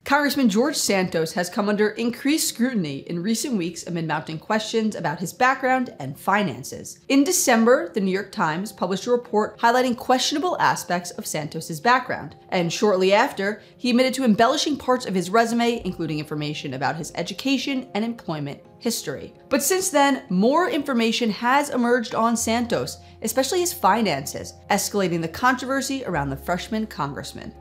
Congressman George Santos has come under increased scrutiny in recent weeks amid mounting questions about his background and finances. In December, the New York Times published a report highlighting questionable aspects of Santos's background, and shortly after, he admitted to embellishing parts of his resume, including information about his education and employment history. But since then, more information has emerged on Santos, especially his finances, escalating the controversy around the freshman congressman.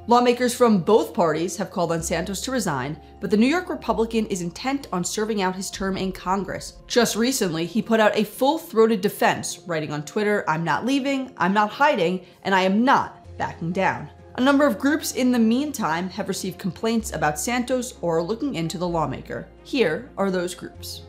Lawmakers from both parties have called on Santos to resign, but the New York Republican is intent on serving out his term in Congress. Just recently, he put out a full-throated defense, writing on Twitter, "I'm not leaving, I'm not hiding, and I am not backing down." A number of groups in the meantime have received complaints about Santos or are looking into the lawmaker. Here are those groups.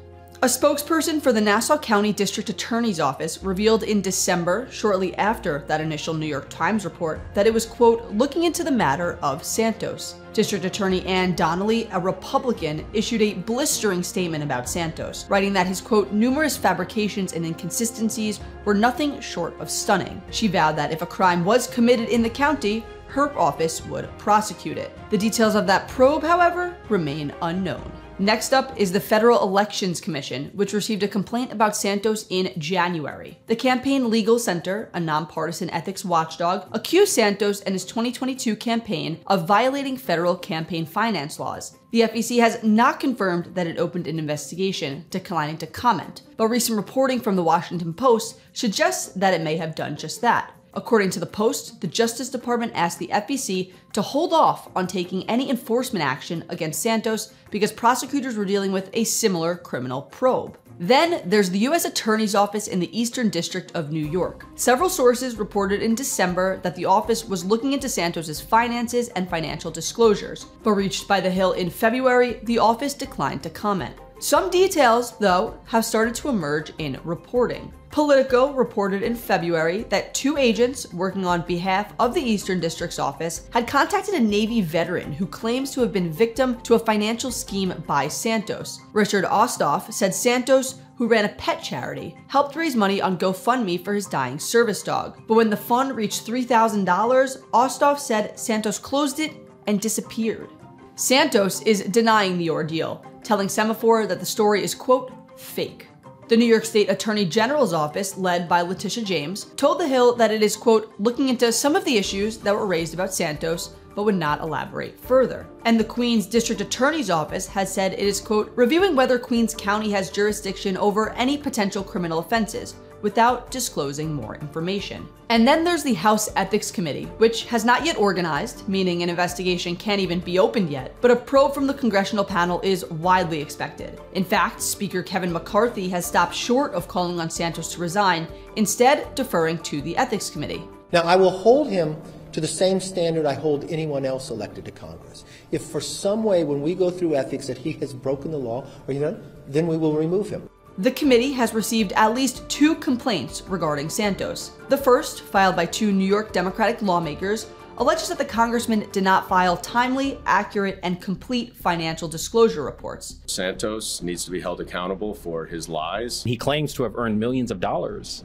A spokesperson for the Nassau County District Attorney's Office revealed in December, shortly after that initial New York Times report, that it was, quote, looking into the matter of Santos. District Attorney Ann Donnelly, a Republican, issued a blistering statement about Santos, writing that his, quote, numerous fabrications and inconsistencies were nothing short of stunning. She vowed that if a crime was committed in the county, her office would prosecute it. The details of that probe, however, remain unknown. Next up is the Federal Elections Commission, which received a complaint about Santos in January. The Campaign Legal Center, a nonpartisan ethics watchdog, accused Santos and his 2022 campaign of violating federal campaign finance laws. The FEC has not confirmed that it opened an investigation, declining to comment, but recent reporting from the Washington Post suggests that it may have done just that. According to the Post, the Justice Department asked the FEC to hold off on taking any enforcement action against Santos because prosecutors were dealing with a similar criminal probe. Then there's the U.S. Attorney's Office in the Eastern District of New York. Several sources reported in December that the office was looking into Santos's finances and financial disclosures, but reached by the Hill in February, the office declined to comment. Some details, though, have started to emerge in reporting. Politico reported in February that two agents working on behalf of the Eastern District's office had contacted a Navy veteran who claims to have been victim to a financial scheme by Santos. Richard Ostoff said Santos, who ran a pet charity, helped raise money on GoFundMe for his dying service dog. But when the fund reached $3,000, Ostoff said Santos closed it and disappeared. Santos is denying the ordeal, telling Semaphore that the story is, quote, fake. The New York State Attorney General's office, led by Letitia James, told The Hill that it is, quote, looking into some of the issues that were raised about Santos, but would not elaborate further. And the Queens District Attorney's Office has said it is, quote, reviewing whether Queens County has jurisdiction over any potential criminal offenses, without disclosing more information. And then there's the House Ethics Committee, which has not yet organized, meaning an investigation can't even be opened yet, but a probe from the congressional panel is widely expected. In fact, Speaker Kevin McCarthy has stopped short of calling on Santos to resign, instead deferring to the Ethics Committee. Now, I will hold him to the same standard I hold anyone else elected to Congress. If for some way when we go through ethics that he has broken the law, then we will remove him. The committee has received at least 2 complaints regarding Santos. The first, filed by 2 New York Democratic lawmakers, alleges that the congressman did not file timely, accurate, and complete financial disclosure reports. Santos needs to be held accountable for his lies. He claims to have earned millions of dollars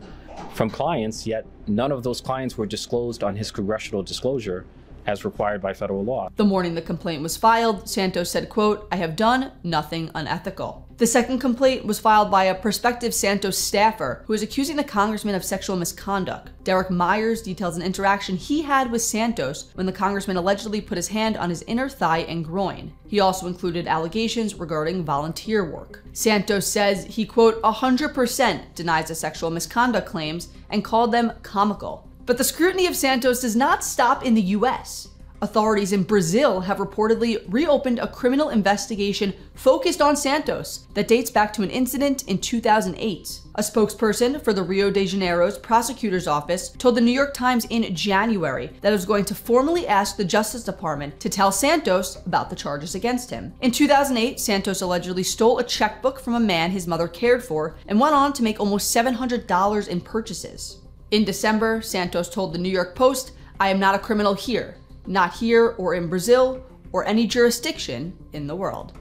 from clients, yet none of those clients were disclosed on his congressional disclosure as required by federal law. The morning the complaint was filed, Santos said, quote, I have done nothing unethical. The second complaint was filed by a prospective Santos staffer who is accusing the congressman of sexual misconduct. Derek Myers details an interaction he had with Santos when the congressman allegedly put his hand on his inner thigh and groin. He also included allegations regarding volunteer work. Santos says he, quote, 100% denies the sexual misconduct claims and called them comical. But the scrutiny of Santos does not stop in the US. Authorities in Brazil have reportedly reopened a criminal investigation focused on Santos that dates back to an incident in 2008. A spokesperson for the Rio de Janeiro's prosecutor's office told the New York Times in January that it was going to formally ask the Justice Department to tell Santos about the charges against him. In 2008, Santos allegedly stole a checkbook from a man his mother cared for and went on to make almost $700 in purchases. In December, Santos told the New York Post, I am not a criminal here, not here or in Brazil or any jurisdiction in the world.